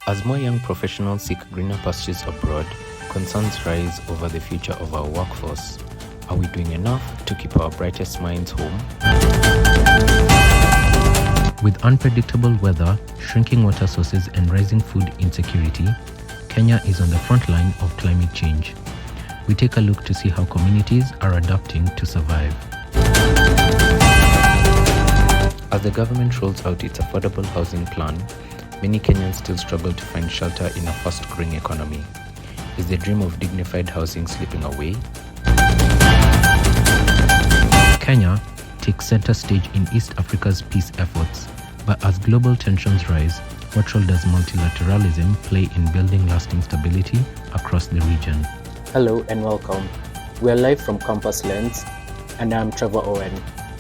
As more young professionals seek greener pastures abroad, concerns rise over the future of our workforce. Are we doing enough to keep our brightest minds home? With unpredictable weather, shrinking water sources, and rising food insecurity, Kenya is on the front line of climate change. We take a look to see how communities are adapting to survive. As the government rolls out its affordable housing plan, many Kenyans still struggle to find shelter in a fast-growing economy. Is the dream of dignified housing slipping away? Kenya takes center stage in East Africa's peace efforts, but as global tensions rise, what role does multilateralism play in building lasting stability across the region? Hello and welcome. We are live from Campus Lens, and I'm Trevor Owen.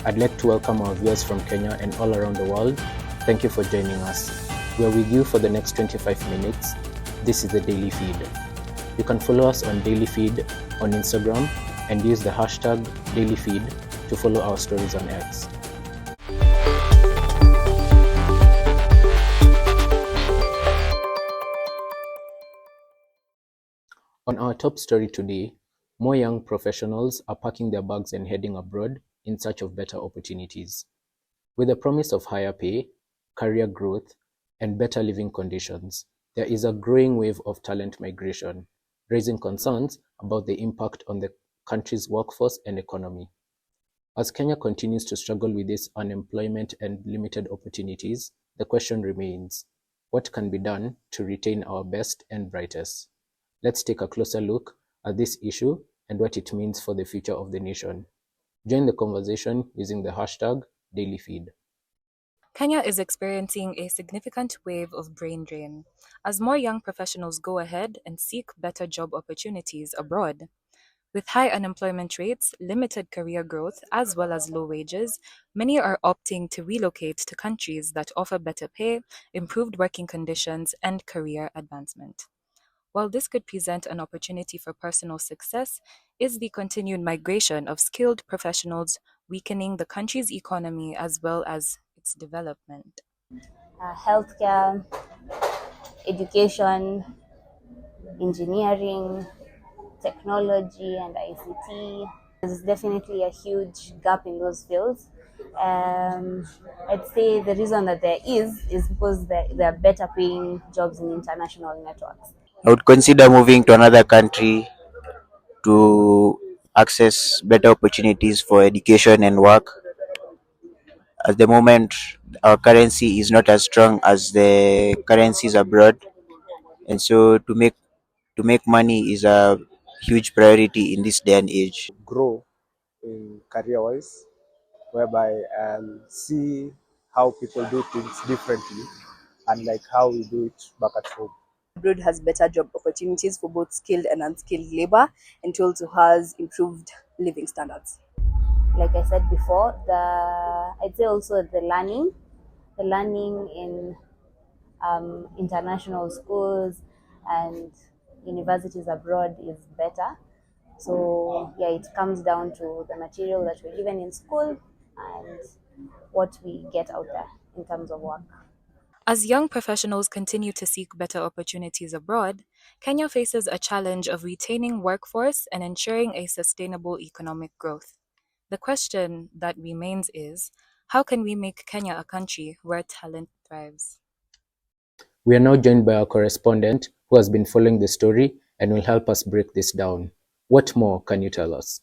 I'd like to welcome our viewers from Kenya and all around the world. Thank you for joining us. We are with you for the next 25 minutes. This is the Daily Feed. You can follow us on Daily Feed on Instagram and use the hashtag DailyFeed to follow our stories on X. On our top story today, more young professionals are packing their bags and heading abroad in search of better opportunities. With the promise of higher pay, career growth, and better living conditions, there is a growing wave of talent migration, raising concerns about the impact on the country's workforce and economy. As Kenya continues to struggle with this unemployment and limited opportunities, the question remains, what can be done to retain our best and brightest? Let's take a closer look at this issue and what it means for the future of the nation. Join the conversation using the hashtag DailyFeed. Kenya is experiencing a significant wave of brain drain as more young professionals go ahead and seek better job opportunities abroad. With high unemployment rates, limited career growth, as well as low wages, many are opting to relocate to countries that offer better pay, improved working conditions, and career advancement. While this could present an opportunity for personal success, is the continued migration of skilled professionals weakening the country's economy as well as its development. Healthcare, education, engineering, technology, and ICT. There's definitely a huge gap in those fields. I'd say the reason that there is because there are better paying jobs in international networks. I would consider moving to another country to access better opportunities for education and work. At the moment, our currency is not as strong as the currencies abroad, and so to make money is a huge priority in this day and age. Grow in career-wise, whereby see how people do things differently, unlike how we do it back at home. Abroad has better job opportunities for both skilled and unskilled labor, and it also has improved living standards. Like I said before, I'd say also the learning in international schools and universities abroad is better. So yeah, it comes down to the material that we're given in school and what we get out there in terms of work. As young professionals continue to seek better opportunities abroad, Kenya faces a challenge of retaining workforce and ensuring a sustainable economic growth. The question that remains is, how can we make Kenya a country where talent thrives? We are now joined by our correspondent who has been following the story and will help us break this down. What more can you tell us?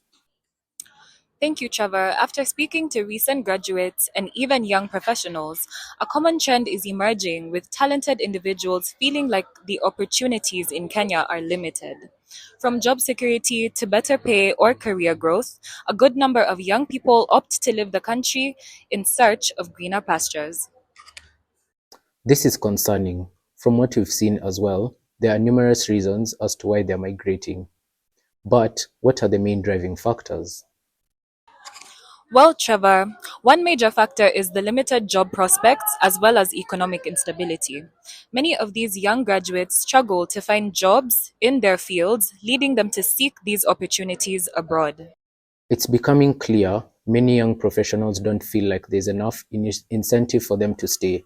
Thank you, Trevor. After speaking to recent graduates and even young professionals, a common trend is emerging with talented individuals feeling like the opportunities in Kenya are limited. From job security to better pay or career growth, a good number of young people opt to leave the country in search of greener pastures. This is concerning. From what we've seen as well, there are numerous reasons as to why they're migrating. But what are the main driving factors? Well, Trevor, one major factor is the limited job prospects as well as economic instability. Many of these young graduates struggle to find jobs in their fields, leading them to seek these opportunities abroad. It's becoming clear many young professionals don't feel like there's enough incentive for them to stay.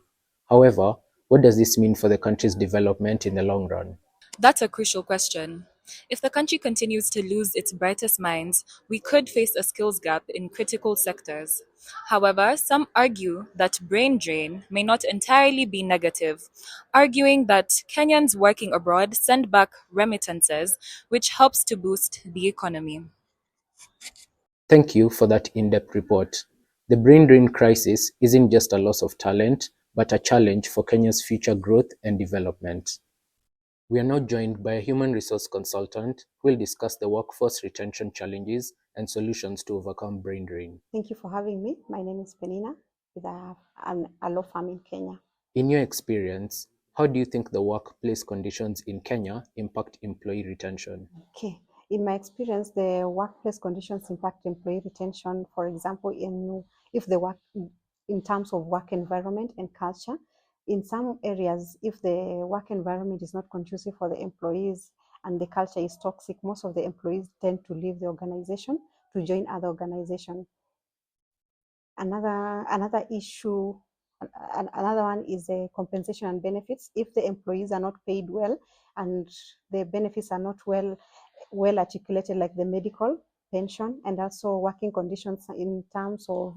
However, What does this mean for the country's development in the long run? That's a crucial question. If the country continues to lose its brightest minds, we could face a skills gap in critical sectors. However, some argue that brain drain may not entirely be negative, arguing that Kenyans working abroad send back remittances, which helps to boost the economy. Thank you for that in-depth report. The brain drain crisis isn't just a loss of talent, but a challenge for Kenya's future growth and development. We are now joined by a human resource consultant who will discuss the workforce retention challenges and solutions to overcome brain drain. Thank you for having me. My name is Penina with a law firm in Kenya. In your experience, how do you think the workplace conditions in Kenya impact employee retention? Okay. In my experience, the workplace conditions impact employee retention, for example, in terms of work environment and culture. In some areas, if the work environment is not conducive for the employees and the culture is toxic, most of the employees tend to leave the organization to join other organizations. Another issue, another one is the compensation and benefits. If the employees are not paid well and the benefits are not well articulated, like the medical, pension, and also working conditions in terms of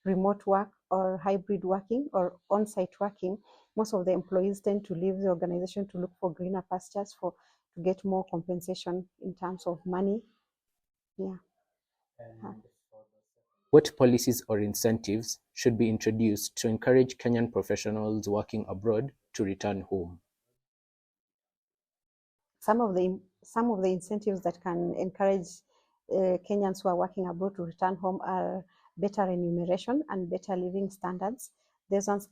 remote work or hybrid working or on-site working, most of the employees tend to leave the organization to look for greener pastures to get more compensation in terms of money. Yeah. What policies or incentives should be introduced to encourage Kenyan professionals working abroad to return home? Some of the incentives that can encourage Kenyans who are working abroad to return home are better remuneration and better living standards. These ones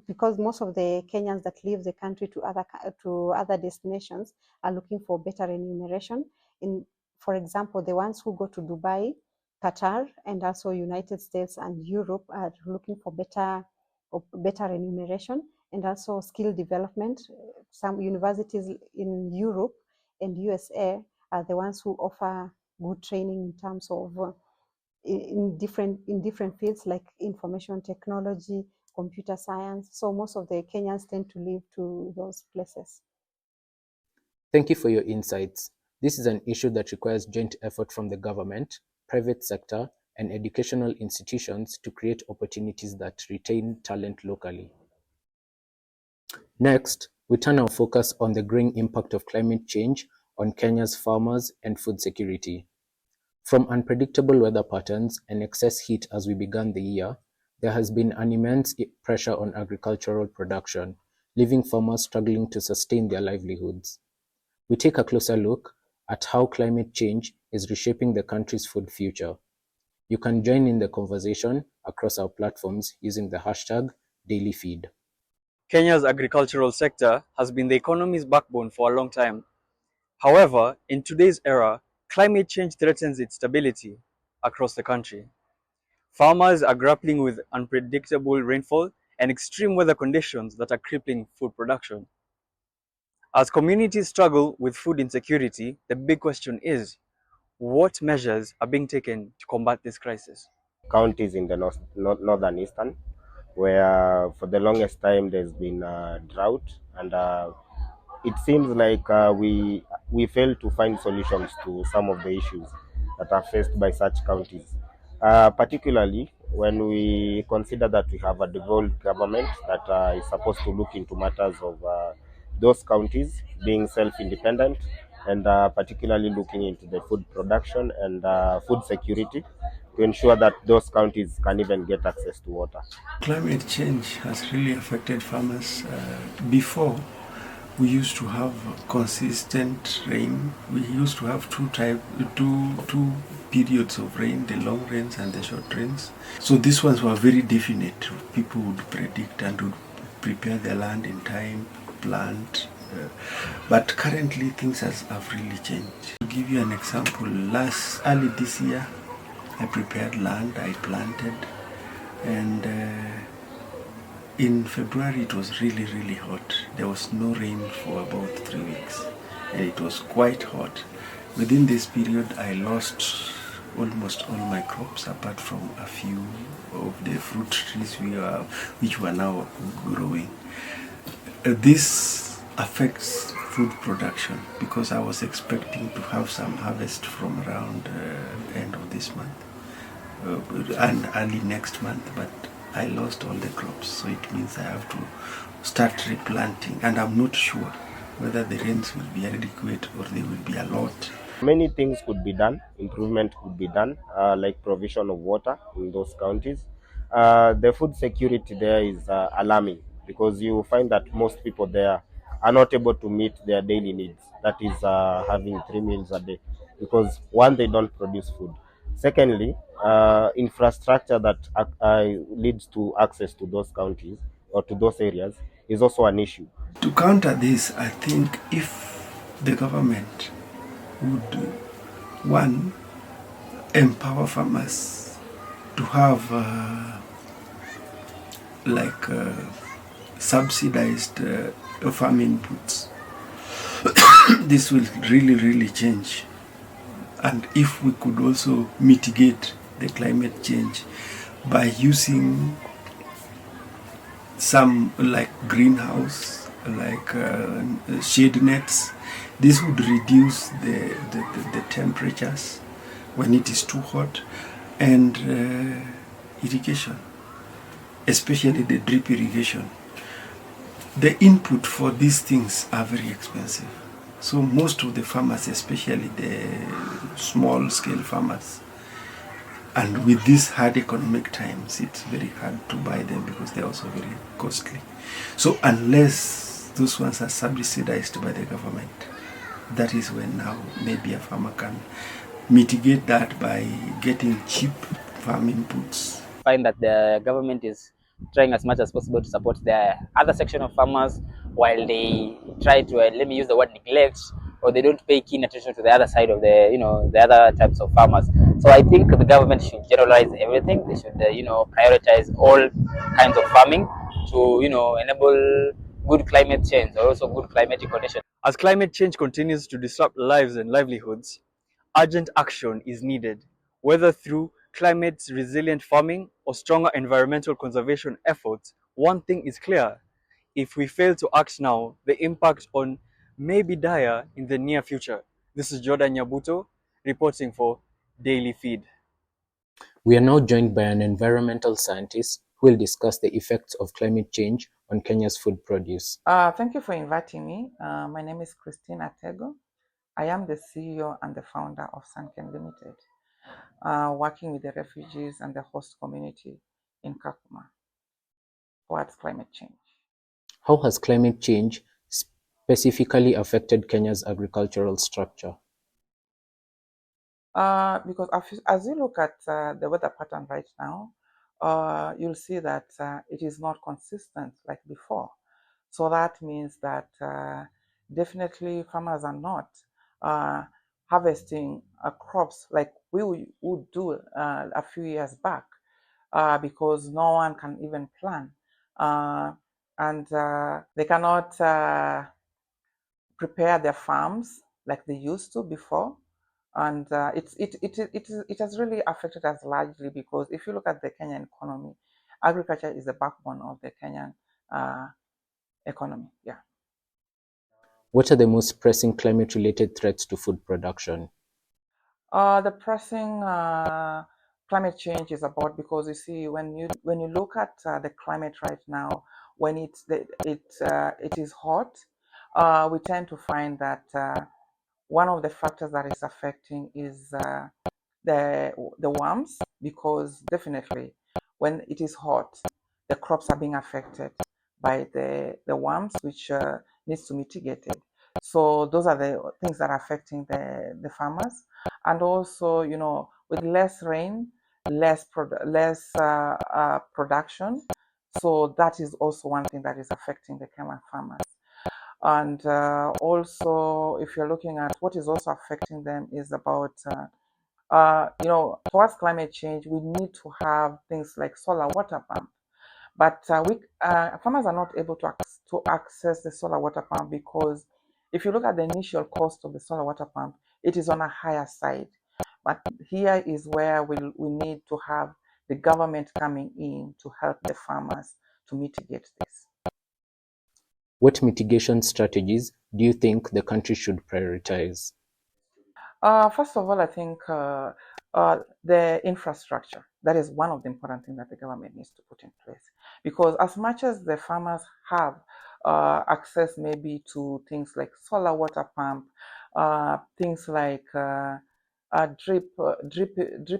because most of the Kenyans that leave the country to other destinations are looking for better remuneration. For example, the ones who go to Dubai, Qatar, and also United States and Europe are looking for better remuneration and also skill development. Some universities in Europe and USA are the ones who offer good training in terms of in different fields like information technology, computer science. So most of the Kenyans tend to live to those places. Thank you for your insights. This is an issue that requires joint effort from the government, private sector, and educational institutions to create opportunities that retain talent locally. Next, we turn our focus on the growing impact of climate change on Kenya's farmers and food security. From unpredictable weather patterns and excess heat as we began the year, there has been an immense pressure on agricultural production, leaving farmers struggling to sustain their livelihoods. We take a closer look at how climate change is reshaping the country's food future. You can join in the conversation across our platforms using the hashtag #DailyFeed. Kenya's agricultural sector has been the economy's backbone for a long time. However, in today's era, climate change threatens its stability across the country. Farmers are grappling with unpredictable rainfall and extreme weather conditions that are crippling food production. As communities struggle with food insecurity, the big question is, what measures are being taken to combat this crisis? Counties in the northern eastern, where for the longest time there's been a drought, and it seems like we fail to find solutions to some of the issues that are faced by such counties, particularly when we consider that we have a devolved government that is supposed to look into matters of those counties being self-independent, and particularly looking into the food production and food security to ensure that those counties can even get access to water. Climate change has really affected farmers. Before, we used to have consistent rain. We used to have two periods of rain, the long rains and the short rains. So these ones were very definite. People would predict and would prepare their land in time, plant. But currently things have really changed. To give you an example, early this year, I prepared land, I planted, and in February it was really, really hot. There was no rain for about 3 weeks, and it was quite hot. Within this period, I lost almost all my crops, apart from a few of the fruit trees which were now growing. This affects food production because I was expecting to have some harvest from around end of this month and early next month, but I lost all the crops, so it means I have to start replanting, and I'm not sure whether the rains will be adequate or they will be a lot. Many things could be done, improvement could be done, like provision of water in those counties. The food security there is alarming because you find that most people there are not able to meet their daily needs. That is having 3 meals a day because one, they don't produce food. Secondly, infrastructure that leads to access to those counties or to those areas is also an issue. To counter this, I think if the government would, one, empower farmers to have subsidized farm inputs, this will really change. And if we could also mitigate the climate change by using some like greenhouse, like shade nets, this would reduce the temperatures when it is too hot, and irrigation, especially the drip irrigation. The input for these things are very expensive. So most of the farmers, especially the small scale farmers, and with these hard economic times, it's very hard to buy them because they're also very costly. So unless those ones are subsidized by the government, that is when now maybe a farmer can mitigate that by getting cheap farm inputs. Find that the government is trying as much as possible to support the other section of farmers while they try to, let me use the word neglect, or they don't pay keen attention to the other side of the, the other types of farmers. So I think the government should generalize everything. They should, prioritize all kinds of farming to, enable good climate change or also good climatic conditions. As climate change continues to disrupt lives and livelihoods, urgent action is needed, whether through climate resilient farming or stronger environmental conservation efforts. One thing is clear: if we fail to act now, the impact on may be dire in the near future. This is Jordan Nyabuto reporting for Daily Feed. We are now joined by an environmental scientist who will discuss the effects of climate change on Kenya's food produce. Thank you for inviting me. My name is Christine Atego. I am the CEO and the founder of Sunken Limited, working with the refugees and the host community in Kakuma towards climate change. How has climate change specifically affected Kenya's agricultural structure? Because as you look at the weather pattern right now, you'll see that it is not consistent like before. So that means that definitely farmers are not harvesting crops like we would do a few years back because no one can even plan. And they cannot prepare their farms like they used to before. And it has really affected us largely because if you look at the Kenyan economy, agriculture is the backbone of the Kenyan economy. Yeah. What are the most pressing climate-related threats to food production? The pressing climate change is about, because you see when you look at the climate right now, when it is hot, we tend to find that one of the factors that is affecting is the worms, because definitely when it is hot, the crops are being affected by the worms, which needs to be mitigated. So those are the things that are affecting the farmers. And also, with less rain, less production. So that is also one thing that is affecting the Kenyan farmers. And also, if you're looking at what is also affecting them is about, towards climate change, we need to have things like solar water pump. But farmers are not able to access the solar water pump because if you look at the initial cost of the solar water pump, it is on a higher side. But here is where we need to have the government coming in to help the farmers to mitigate this. What mitigation strategies do you think the country should prioritize? First of all, I think the infrastructure. That is one of the important things that the government needs to put in place. Because as much as the farmers have access maybe to things like solar water pump, things like drip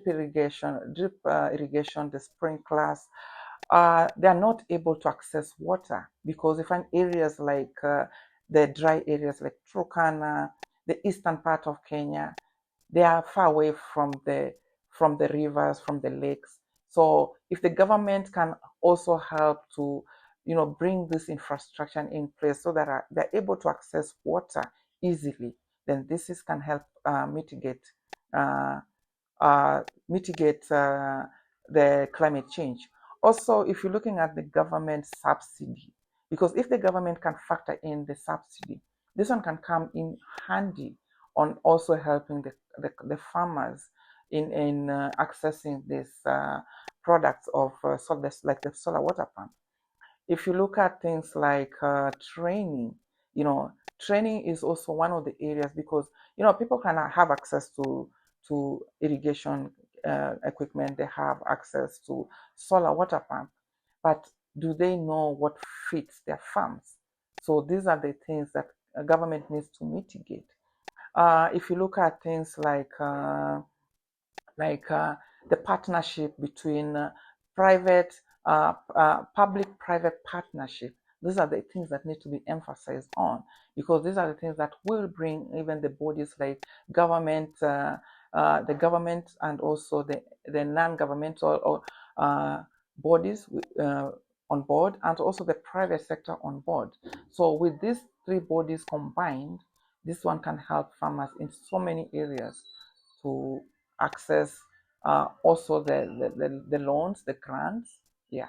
irrigation, the sprinklers, they are not able to access water because you find areas like the dry areas like Turkana, the eastern part of Kenya, they are far away from the rivers, from the lakes. So if the government can also help to, bring this infrastructure in place so that they're able to access water easily, then can help mitigate uh, the climate change. Also, if you're looking at the government subsidy, because if the government can factor in the subsidy, this one can come in handy on also helping the farmers in accessing these products of like the solar water pump. If you look at things like training, training is also one of the areas because people can have access to irrigation equipment, they have access to solar water pump, but do they know what fits their farms? So these are the things that a government needs to mitigate. If you look at things like the partnership between public-private partnership. These are the things that need to be emphasized on because these are the things that will bring even the bodies like government, the government, and also the non-governmental bodies on board, and also the private sector on board. So with these three bodies combined, this one can help farmers in so many areas to access also the loans, the grants. Yeah.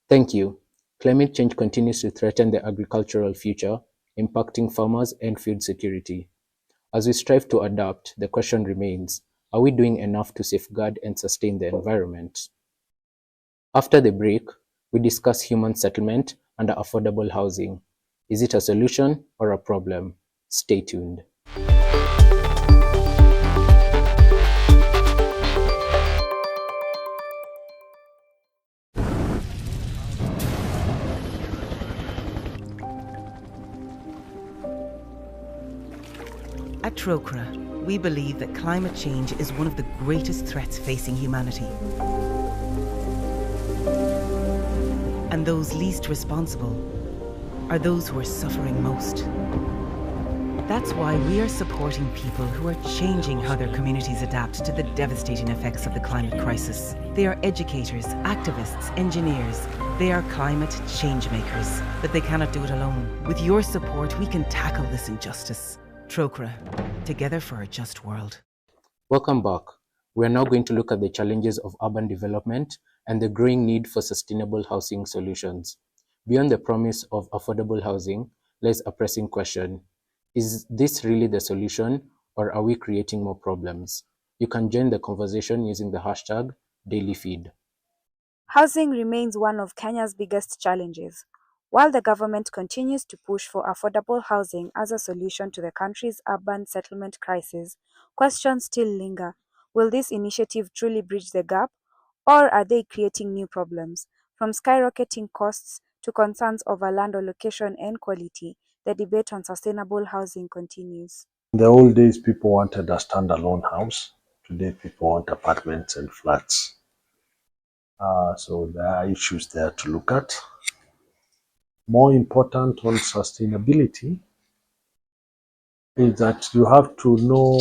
Thank you. Climate change continues to threaten the agricultural future, impacting farmers and food security. As we strive to adapt, the question remains, are we doing enough to safeguard and sustain the environment? After the break, we discuss human settlement and affordable housing. Is it a solution or a problem? Stay tuned. At Trokra, we believe that climate change is one of the greatest threats facing humanity. And those least responsible are those who are suffering most. That's why we are supporting people who are changing how their communities adapt to the devastating effects of the climate crisis. They are educators, activists, engineers. They are climate change makers, but they cannot do it alone. With your support, we can tackle this injustice. Trokra, together for a just world. Welcome back. We are now going to look at the challenges of urban development and the growing need for sustainable housing solutions. Beyond the promise of affordable housing lies a pressing question. Is this really the solution, or are we creating more problems? You can join the conversation using the hashtag #DailyFeed. Housing remains one of Kenya's biggest challenges. While the government continues to push for affordable housing as a solution to the country's urban settlement crisis, questions still linger. Will this initiative truly bridge the gap, or are they creating new problems? From skyrocketing costs to concerns over land allocation and quality, the debate on sustainable housing continues. In the old days, people wanted a standalone house. Today, people want apartments and flats. So there are issues there to look at. More important on sustainability is that you have to know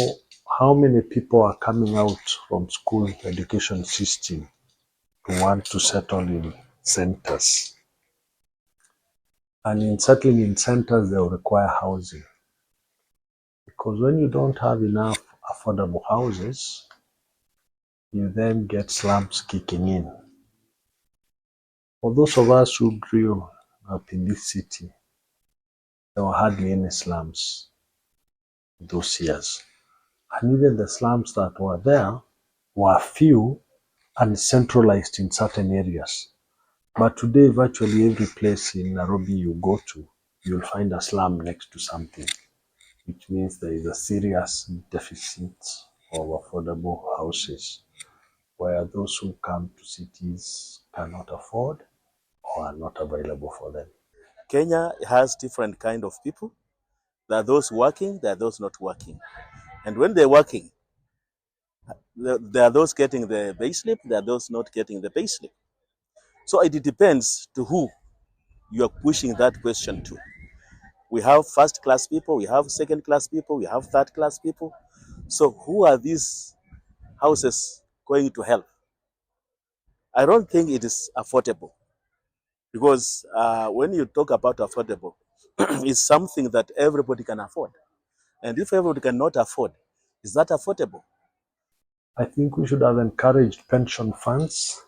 how many people are coming out from school education system to want to settle in centers. And in settling in centers, they will require housing. Because when you don't have enough affordable houses, you then get slums kicking in. For those of us who grew up in this city, there were hardly any slums those years. And even the slums that were there were few and centralized in certain areas. But today, virtually every place in Nairobi you go to, you'll find a slum next to something, which means there is a serious deficit of affordable houses where those who come to cities cannot afford or are not available for them. Kenya has different kind of people. There are those working, there are those not working. And when they're working, there are those getting the payslip, there are those not getting the payslip. So it depends to who you are pushing that question to. We have first class people, we have second class people, we have third class people. So who are these houses going to help? I don't think it is affordable, because when you talk about affordable, it's something that everybody can afford. And if everybody cannot afford, is that affordable? I think we should have encouraged pension funds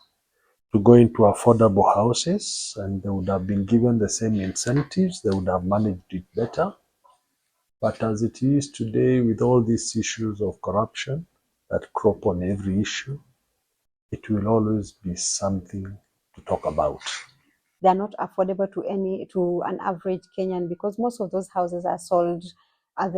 to go into affordable houses, and they would have been given the same incentives, they would have managed it better. But as it is today, with all these issues of corruption that crop on every issue, it will always be something to talk about. They're not affordable to an average Kenyan, because most of those houses are sold at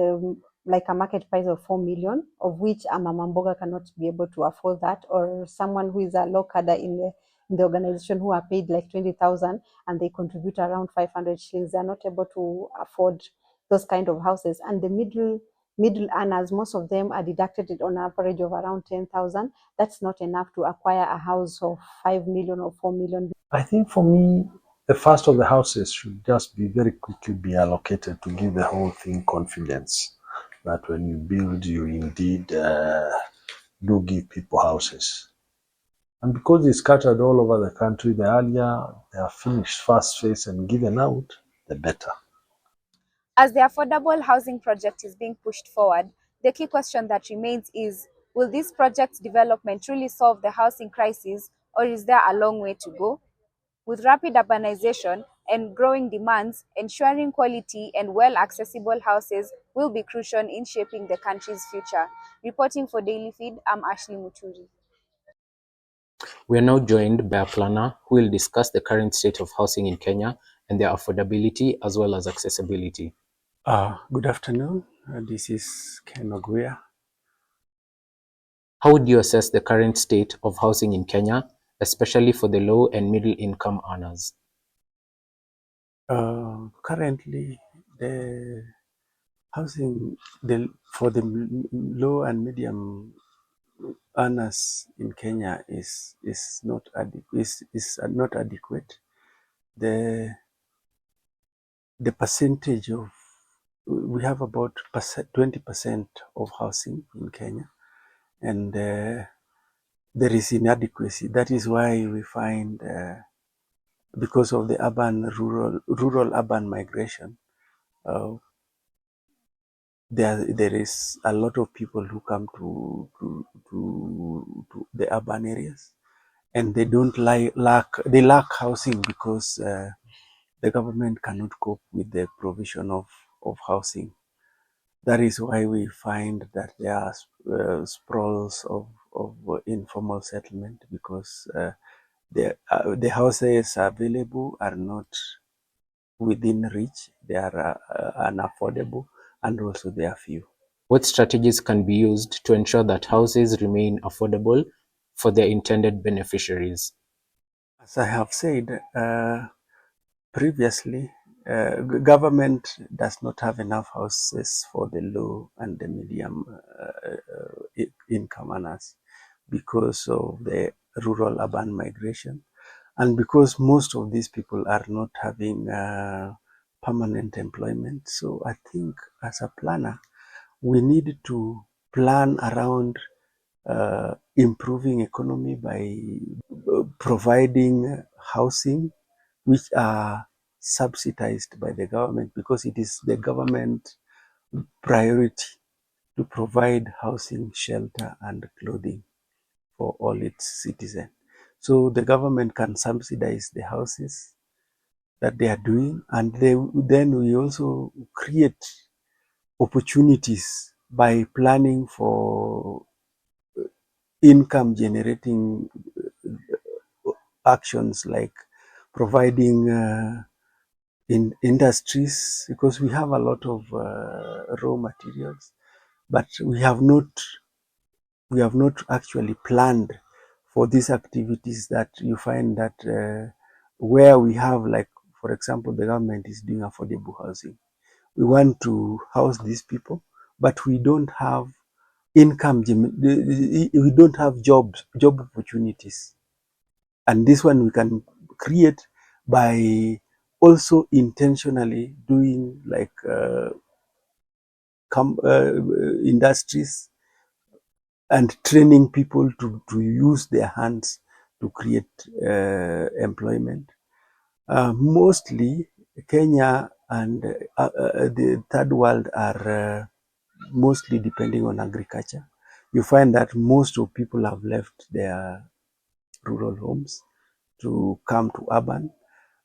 like a market price of 4 million, of which a mama mboga cannot be able to afford that, or someone who is a low cadre in the organization who are paid like 20,000 and they contribute around 500 shillings. They're not able to afford those kind of houses. And the middle earners, most of them are deducted on average of around 10,000. That's not enough to acquire a house of 5 million or 4 million. I think for me, the first of the houses should just be very quickly be allocated to give the whole thing confidence that when you build, you indeed do give people houses. And because it's scattered all over the country, the earlier they are finished first phase and given out, the better. As the affordable housing project is being pushed forward, the key question that remains is, will this project's development truly solve the housing crisis, or is there a long way to go? With rapid urbanization and growing demands, ensuring quality and well-accessible houses will be crucial in shaping the country's future. Reporting for Daily Feed, I'm Ashley Muturi. We are now joined by a planner who will discuss the current state of housing in Kenya and their affordability as well as accessibility. Good afternoon. This is Ken Oguya. How would you assess the current state of housing in Kenya, especially for the low and middle income earners? Currently, the housing for the low and medium earners in Kenya is not adequate. The percentage of, we have about 20% of housing in Kenya, and there is inadequacy. That is why we find, because of the rural urban migration, there is a lot of people who come to the urban areas, and they lack housing because the government cannot cope with the provision of housing. That is why we find that there are sprawls of informal settlement, because the houses available are not within reach, they are unaffordable, and also they are few. What strategies can be used to ensure that houses remain affordable for their intended beneficiaries? As I have said previously, government does not have enough houses for the low and the medium income earners because of the rural urban migration, and because most of these people are not having permanent employment. So I think as a planner, we need to plan around improving economy by providing housing which are subsidized by the government, because it is the government priority to provide housing, shelter, and clothing for all its citizens. So the government can subsidize the houses that they are doing, and then we also create opportunities by planning for income generating actions like providing in industries, because we have a lot of raw materials, but we have not actually planned for these activities that you find that where we have, like, for example, the government is doing affordable housing. We want to house these people, but we don't have income, we don't have job opportunities. And this one we can create by also intentionally doing like industries and training people to use their hands to create employment. Mostly Kenya and the third world are mostly depending on agriculture. You find that most of people have left their rural homes to come to urban,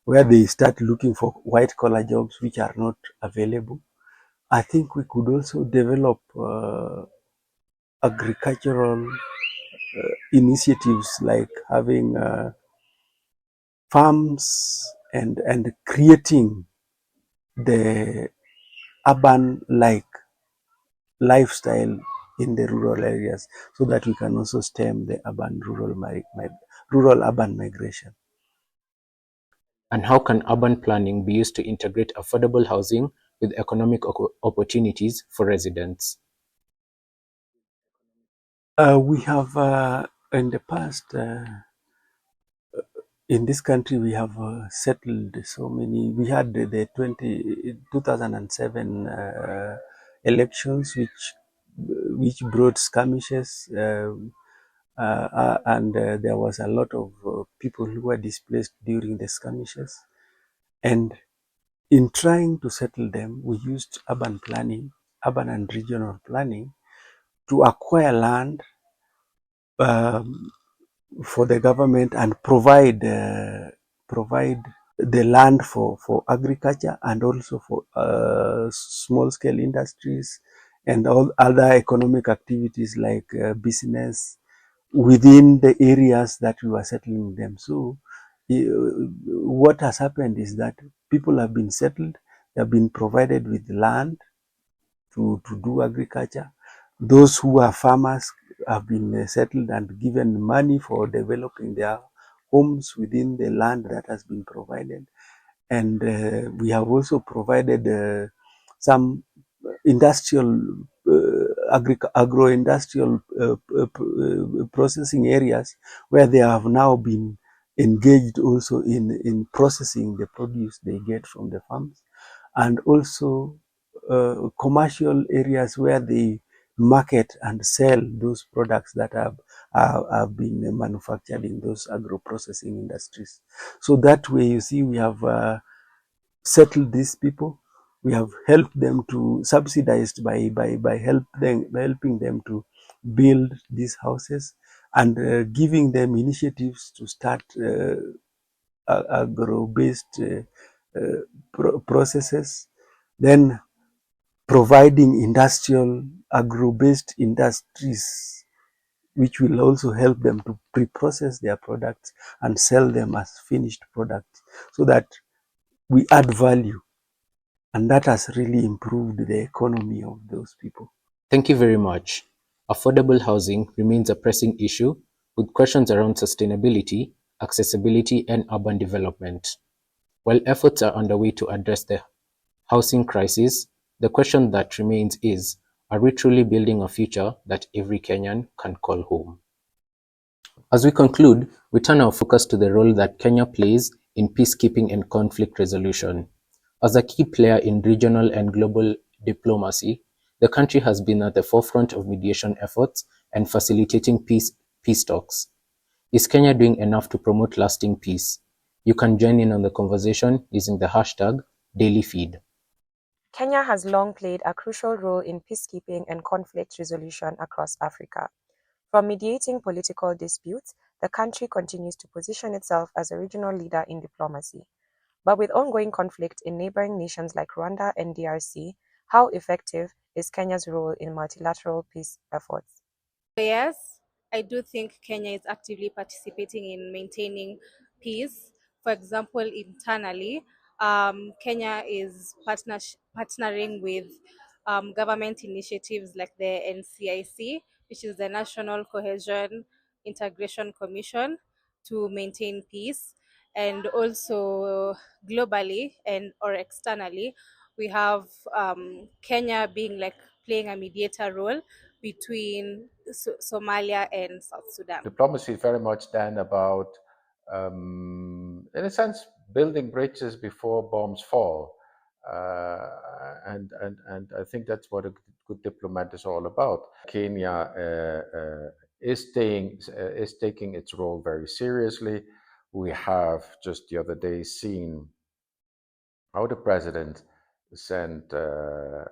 where they start looking for white collar jobs which are not available. I think we could also develop agricultural initiatives like having farms and creating the urban like lifestyle in the rural areas, so that we can also stem the urban rural urban migration. And how can urban planning be used to integrate affordable housing with economic opportunities for residents? We have in the past in this country, we have settled so many. We had the 2007 elections, which brought skirmishes, and there was a lot of people who were displaced during the skirmishes. And in trying to settle them, we used urban planning, urban and regional planning, to acquire land for the government and provide the land for agriculture and also for small scale industries and all other economic activities like business within the areas that we were settling them. So what has happened is that people have been settled, they have been provided with land to do agriculture. Those who are farmers have been settled and given money for developing their homes within the land that has been provided. And we have also provided some industrial, agro-industrial processing areas where they have now been engaged also in processing the produce they get from the farms, and also commercial areas where they market and sell those products that have been manufactured in those agro-processing industries. So that way, you see, we have settled these people. We have helped them to subsidized by helping them to build these houses, and giving them initiatives to start agro-based processes, then providing industrial agro-based industries which will also help them to pre-process their products and sell them as finished products, so that we add value. And that has really improved the economy of those people. Thank you very much. Affordable housing remains a pressing issue, with questions around sustainability, accessibility, and urban development. While efforts are underway to address the housing crisis, the question that remains is, are we truly building a future that every Kenyan can call home? As we conclude, we turn our focus to the role that Kenya plays in peacekeeping and conflict resolution. As a key player in regional and global diplomacy, the country has been at the forefront of mediation efforts and facilitating peace talks. Is Kenya doing enough to promote lasting peace? You can join in on the conversation using the hashtag #DailyFeed. Kenya has long played a crucial role in peacekeeping and conflict resolution across Africa. From mediating political disputes, the country continues to position itself as a regional leader in diplomacy. But with ongoing conflict in neighboring nations like Rwanda and DRC, how effective is Kenya's role in multilateral peace efforts? Yes, I do think Kenya is actively participating in maintaining peace. For example, internally, Kenya is partnering with government initiatives like the NCIC, which is the National Cohesion Integration Commission, to maintain peace. And also globally and or externally, we have Kenya being like playing a mediator role between Somalia and South Sudan. Diplomacy is very much then about, in a sense, building bridges before bombs fall. And I think that's what a good diplomat is all about. Kenya is taking its role very seriously. We have just the other day seen how the president sent Mr.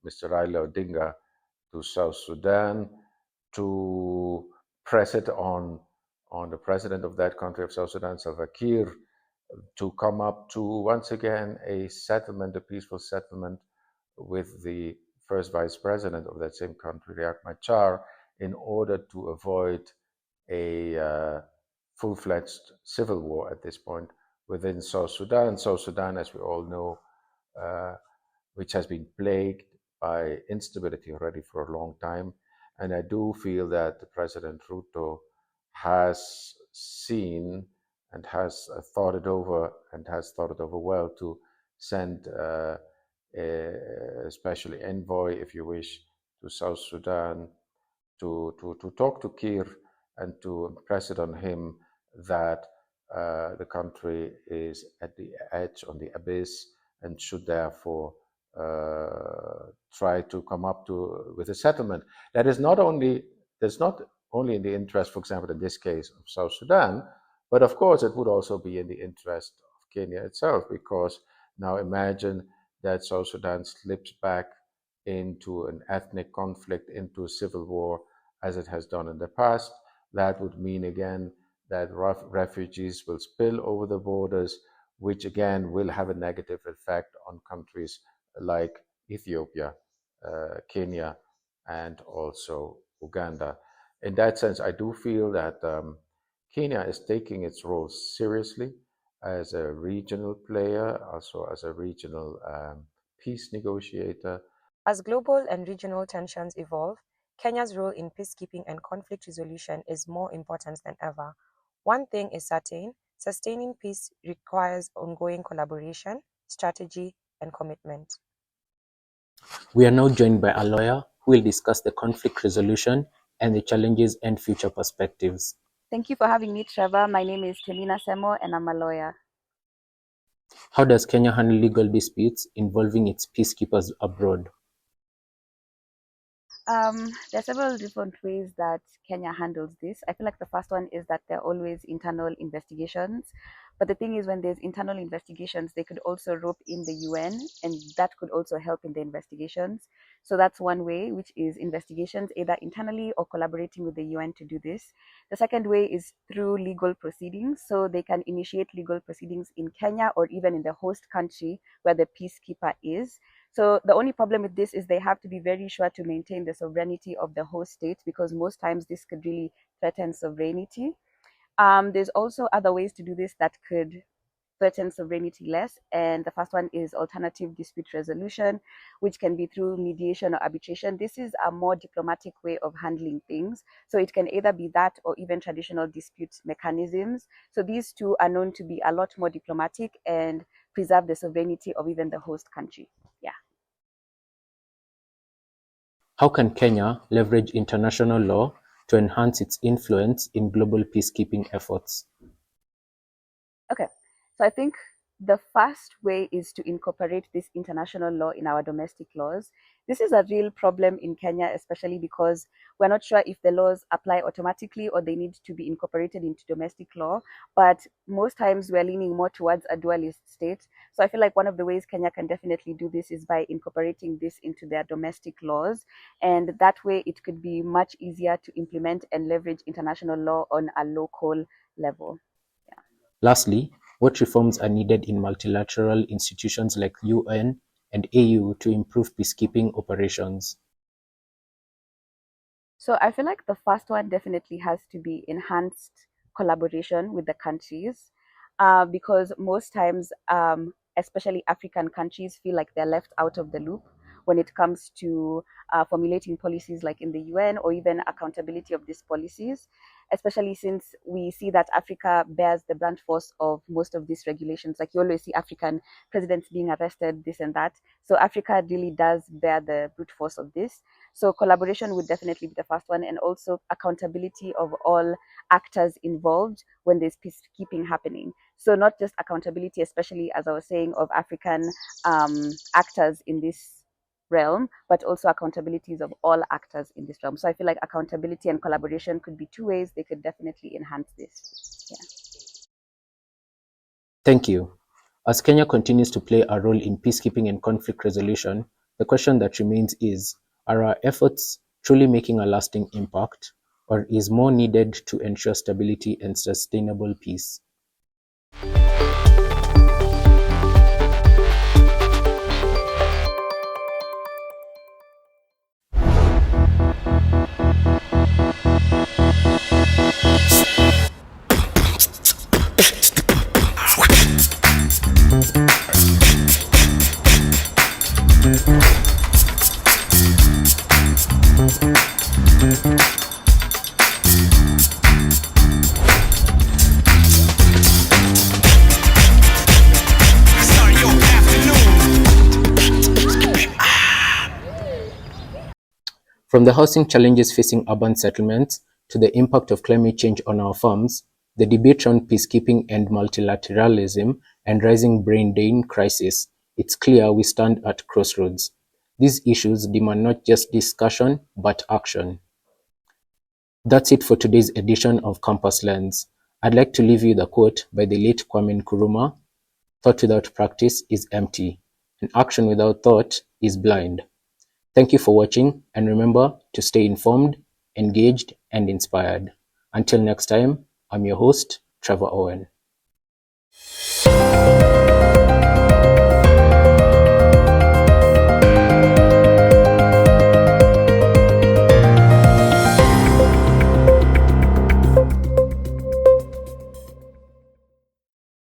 Raila Odinga to South Sudan to press it on the president of that country, of South Sudan, Salva Kiir, to come up to, once again, a settlement, a peaceful settlement with the first vice president of that same country, Riek Machar, in order to avoid a full-fledged civil war at this point within South Sudan. South Sudan, as we all know, which has been plagued by instability already for a long time. And I do feel that President Ruto has seen and has thought it over, and has thought it over well, to send a special envoy, if you wish, to South Sudan to talk to Kiir and to impress it on him that the country is at the edge, on the abyss, and should therefore try to come up with a settlement that is not only in the interest, for example, in this case, of South Sudan, but of course it would also be in the interest of Kenya itself, because now imagine that South Sudan slips back into an ethnic conflict, into a civil war, as it has done in the past. That would mean again that refugees will spill over the borders, which again will have a negative effect on countries like Ethiopia, Kenya, and also Uganda. In that sense, I do feel that Kenya is taking its role seriously as a regional player, also as a regional peace negotiator. As global and regional tensions evolve, Kenya's role in peacekeeping and conflict resolution is more important than ever. One thing is certain: sustaining peace requires ongoing collaboration, strategy, and commitment. We are now joined by a lawyer who will discuss the conflict resolution and the challenges and future perspectives. Thank you for having me, Trevor. My name is Telina Semo, and I'm a lawyer. How does Kenya handle legal disputes involving its peacekeepers abroad? There are several different ways that Kenya handles this. I feel like the first one is that there are always internal investigations. But the thing is, when there's internal investigations, they could also rope in the UN, and that could also help in the investigations. So that's one way, which is investigations, either internally or collaborating with the UN to do this. The second way is through legal proceedings. So they can initiate legal proceedings in Kenya or even in the host country where the peacekeeper is. So the only problem with this is they have to be very sure to maintain the sovereignty of the host state, because most times this could really threaten sovereignty. There's also other ways to do this that could threaten sovereignty less. And the first one is alternative dispute resolution, which can be through mediation or arbitration. This is a more diplomatic way of handling things. So it can either be that or even traditional dispute mechanisms. So these two are known to be a lot more diplomatic and preserve the sovereignty of even the host country. Yeah. How can Kenya leverage international law to enhance its influence in global peacekeeping efforts? Okay, so I think the first way is to incorporate this international law in our domestic laws. This is a real problem in Kenya, especially because we're not sure if the laws apply automatically or they need to be incorporated into domestic law. But most times we're leaning more towards a dualist state. So I feel like one of the ways Kenya can definitely do this is by incorporating this into their domestic laws. And that way it could be much easier to implement and leverage international law on a local level. Lastly, what reforms are needed in multilateral institutions like UN and AU to improve peacekeeping operations? So I feel like the first one definitely has to be enhanced collaboration with the countries, because most times, especially African countries, feel like they're left out of the loop when it comes to formulating policies like in the UN, or even accountability of these policies, especially since we see that Africa bears the brunt force of most of these regulations. Like you always see African presidents being arrested, this and that. So Africa really does bear the brute force of this. So collaboration would definitely be the first one, and also accountability of all actors involved when there's peacekeeping happening. So not just accountability, especially as I was saying, of African actors in this realm, but also accountabilities of all actors in this realm. So I feel like accountability and collaboration could be two ways they could definitely enhance this. Yeah. Thank you. As Kenya continues to play a role in peacekeeping and conflict resolution, the question that remains is, are our efforts truly making a lasting impact, or is more needed to ensure stability and sustainable peace? From the housing challenges facing urban settlements to the impact of climate change on our farms, the debate around peacekeeping and multilateralism and rising brain drain crisis, it's clear we stand at crossroads. These issues demand not just discussion, but action. That's it for today's edition of Campus Lens. I'd like to leave you the quote by the late Kwame Nkrumah: "Thought without practice is empty, and action without thought is blind." Thank you for watching, and remember to stay informed, engaged, and inspired. Until next time, I'm your host, Trevor Owen.